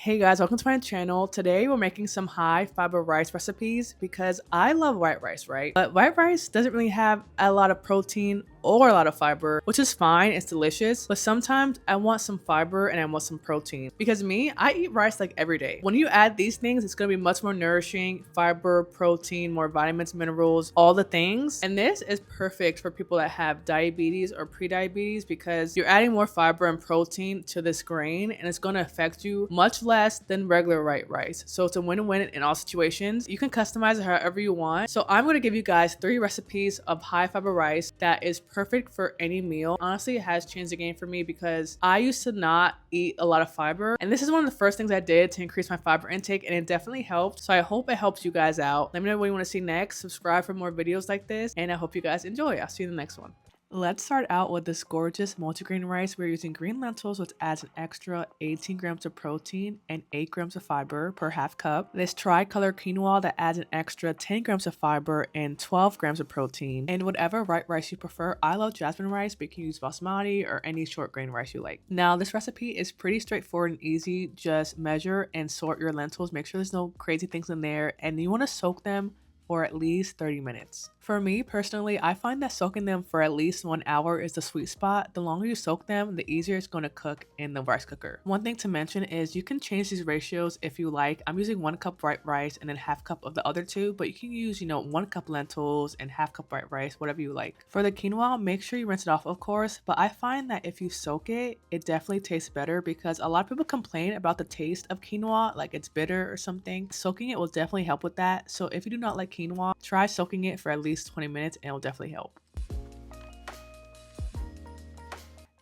Hey guys, welcome to my channel. Today we're making some high fiber rice recipes because I love white rice, right? But white rice doesn't really have a lot of protein or a lot of fiber, which is fine, it's delicious, but sometimes I want some fiber and I want some protein. Because me, I eat rice like every day. When you add these things, it's gonna be much more nourishing, fiber, protein, more vitamins, minerals, all the things. And this is perfect for people that have diabetes or pre-diabetes because you're adding more fiber and protein to this grain and it's gonna affect you much less than regular white rice. So it's a win-win in all situations. You can customize it however you want. So I'm gonna give you guys 3 recipes of high fiber rice that is perfect for any meal. Honestly, it has changed the game for me because I used to not eat a lot of fiber. And this is one of the first things I did to increase my fiber intake, and it definitely helped. So I hope it helps you guys out. Let me know what you want to see next. Subscribe for more videos like this, and I hope you guys enjoy. I'll see you in the next one. Let's start out with this gorgeous multigrain rice. We're using green lentils, which adds an extra 18 grams of protein and 8 grams of fiber per half cup. This tricolor quinoa that adds an extra 10 grams of fiber and 12 grams of protein. And whatever white rice you prefer, I love jasmine rice, but you can use basmati or any short grain rice you like. Now, this recipe is pretty straightforward and easy. Just measure and sort your lentils. Make sure there's no crazy things in there, and you want to soak them for at least 30 minutes. For me personally, I find that soaking them for at least 1 hour is the sweet spot. The longer you soak them, the easier it's going to cook in the rice cooker. One thing to mention is you can change these ratios if you like. I'm using 1 cup white rice and then half cup of the other 2, but you can use, 1 cup lentils and half cup white rice, whatever you like. For the quinoa, make sure you rinse it off, of course, but I find that if you soak it, it definitely tastes better because a lot of people complain about the taste of quinoa, like it's bitter or something. Soaking it will definitely help with that. So if you do not like quinoa, try soaking it for at least 20 minutes and it will definitely help.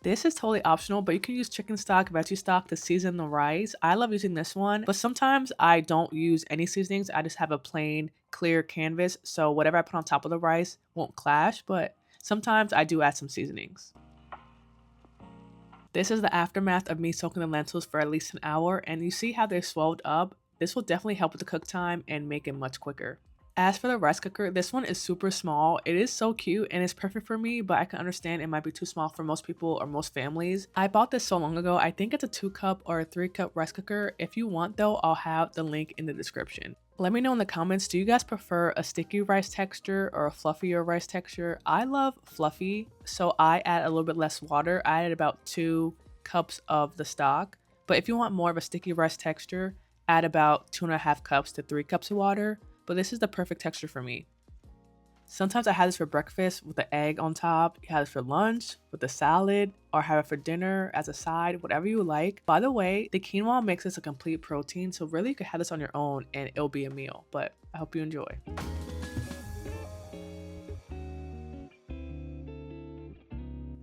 This is totally optional, but you can use chicken stock, veggie stock to season the rice. I love using this one, but sometimes I don't use any seasonings. I just have a plain clear canvas, so whatever I put on top of the rice won't clash, but sometimes I do add some seasonings. This is the aftermath of me soaking the lentils for at least an hour, and you see how they've swelled up. This will definitely help with the cook time and make it much quicker. As for the rice cooker, this one is super small. It is so cute and it's perfect for me, but I can understand it might be too small for most people or most families. I bought this so long ago. I think it's a 2 cup or a 3 cup rice cooker. If you want though, I'll have the link in the description. Let me know in the comments, do you guys prefer a sticky rice texture or a fluffier rice texture? I love fluffy, so I add a little bit less water. I added about 2 cups of the stock, but if you want more of a sticky rice texture, add about 2.5 cups to 3 cups of water. But this is the perfect texture for me. Sometimes I have this for breakfast with the egg on top. You have this for lunch with the salad, or have it for dinner as a side, whatever you like. By the way, the quinoa makes this a complete protein, so really you could have this on your own and it'll be a meal. But I hope you enjoy.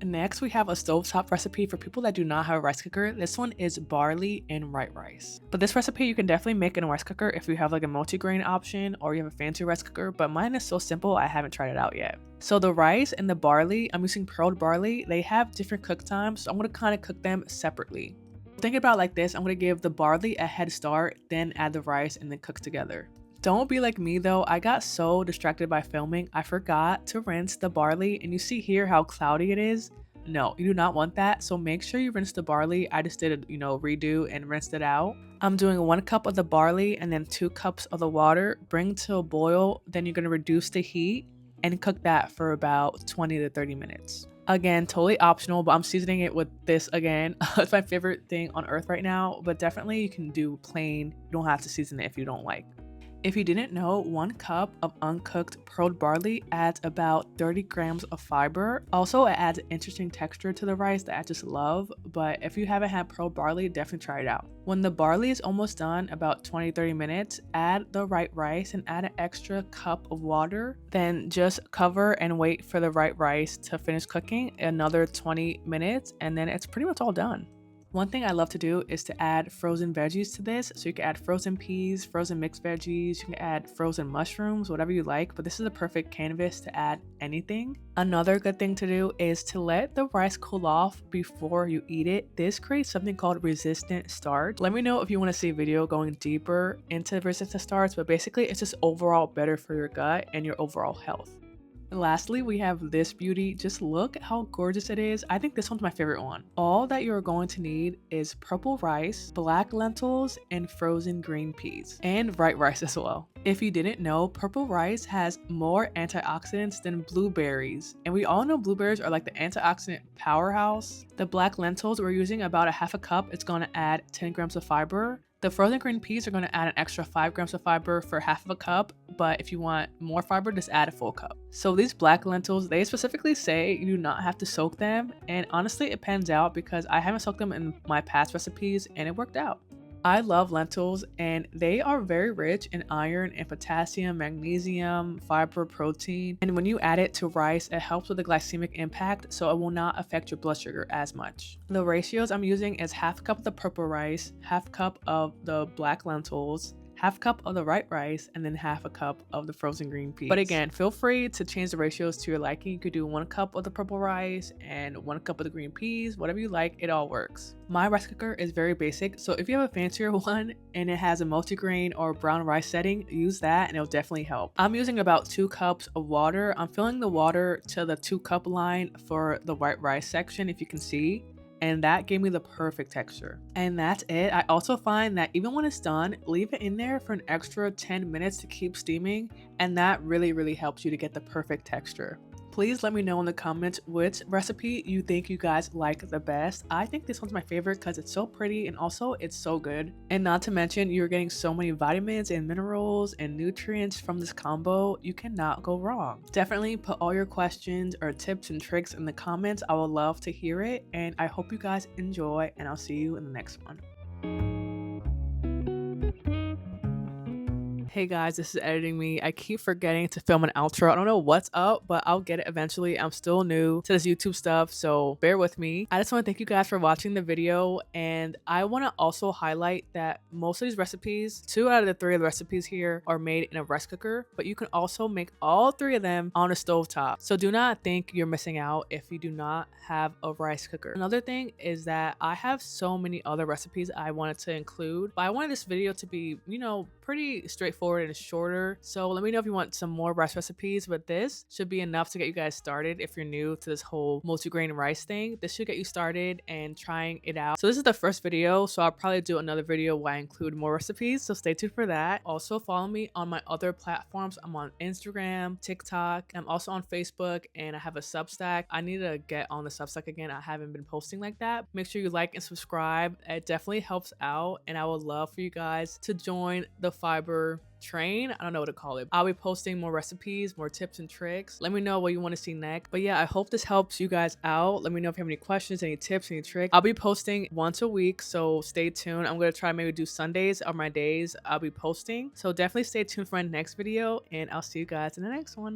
Next, we have a stovetop recipe for people that do not have a rice cooker. This one is barley and white rice. But this recipe you can definitely make in a rice cooker if you have like a multi-grain option or you have a fancy rice cooker, but mine is so simple I haven't tried it out yet. So the rice and the barley, I'm using pearled barley. They have different cook times, so I'm going to kind of cook them separately. Think about it like this. I'm going to give the barley a head start, then add the rice and then cook together. Don't be like me though, I got so distracted by filming, I forgot to rinse the barley, and you see here how cloudy it is. No, you do not want that, so make sure you rinse the barley. I just did a redo and rinsed it out. I'm doing 1 cup of the barley and then 2 cups of the water. Bring to a boil, then you're going to reduce the heat and cook that for about 20 to 30 minutes. Again, totally optional, but I'm seasoning it with this again. It's my favorite thing on earth right now, but definitely you can do plain. You don't have to season it if you don't like. If you didn't know, 1 cup of uncooked pearled barley adds about 30 grams of fiber. Also, it adds an interesting texture to the rice that I just love, but if you haven't had pearled barley, definitely try it out. When the barley is almost done, about 20-30 minutes, add the white rice and add an extra cup of water. Then just cover and wait for the white rice to finish cooking another 20 minutes, and then it's pretty much all done. One thing I love to do is to add frozen veggies to this. So you can add frozen peas, frozen mixed veggies, you can add frozen mushrooms, whatever you like, but this is a perfect canvas to add anything. Another good thing to do is to let the rice cool off before you eat it. This creates something called resistant starch. Let me know if you want to see a video going deeper into resistant starch, but basically it's just overall better for your gut and your overall health. Lastly, we have this beauty. Just look how gorgeous it is. I think this one's my favorite one. All that you're going to need is purple rice, black lentils, and frozen green peas, and white rice as well. If you didn't know, purple rice has more antioxidants than blueberries, and we all know blueberries are like the antioxidant powerhouse. The black lentils, we're using about a half a cup. It's going to add 10 grams of fiber. The frozen green peas are going to add an extra 5 grams of fiber for half of a cup, but if you want more fiber, just add a full cup. So these black lentils, they specifically say you do not have to soak them, and honestly it pans out because I haven't soaked them in my past recipes and it worked out. I love lentils, and they are very rich in iron and potassium, magnesium, fiber, protein. And when you add it to rice, it helps with the glycemic impact, so it will not affect your blood sugar as much. The ratios I'm using is half cup of the purple rice, half cup of the black lentils, half cup of the white rice, and then half a cup of the frozen green peas. But again, feel free to change the ratios to your liking. You could do 1 cup of the purple rice and 1 cup of the green peas, whatever you like, it all works. My rice cooker is very basic, so if you have a fancier one and it has a multigrain or brown rice setting, use that and it'll definitely help. I'm using about 2 cups of water. I'm filling the water to the 2-cup line for the white rice section, if you can see. And that gave me the perfect texture. And that's it. I also find that even when it's done, leave it in there for an extra 10 minutes to keep steaming, and that really helps you to get the perfect texture. Please let me know in the comments which recipe you think you guys like the best. I think this one's my favorite because it's so pretty and also it's so good. And not to mention, you're getting so many vitamins and minerals and nutrients from this combo. You cannot go wrong. Definitely put all your questions or tips and tricks in the comments. I would love to hear it, and I hope you guys enjoy, and I'll see you in the next one. Hey guys, this is editing me. I keep forgetting to film an outro. I don't know what's up, but I'll get it eventually. I'm still new to this YouTube stuff, so bear with me. I just want to thank you guys for watching the video, and I want to also highlight that most of these recipes, 2 out of the 3 of the recipes here are made in a rice cooker, but you can also make all 3 of them on a stovetop. So do not think you're missing out if you do not have a rice cooker. Another thing is that I have so many other recipes I wanted to include, but I wanted this video to be, you know, pretty straightforward and shorter. So let me know if you want some more rice recipes, but this should be enough to get you guys started. If you're new to this whole multigrain rice thing, this should get you started and trying it out. So this is the first video, so I'll probably do another video where I include more recipes, so stay tuned for that. Also follow me on my other platforms. I'm on Instagram, TikTok, I'm also on Facebook, and I have a Substack. I need to get on the Substack again. I haven't been posting like that. Make sure you like and subscribe. It definitely helps out, and I would love for you guys to join the fiber train. I don't know what to call it. I'll be posting more recipes, more tips and tricks. Let me know what you want to see next. But yeah, I hope this helps you guys out. Let me know if you have any questions, any tips, any tricks. I'll be posting once a week, so stay tuned. I'm going to try to maybe do Sundays are my days I'll be posting. So definitely stay tuned for my next video, and I'll see you guys in the next one.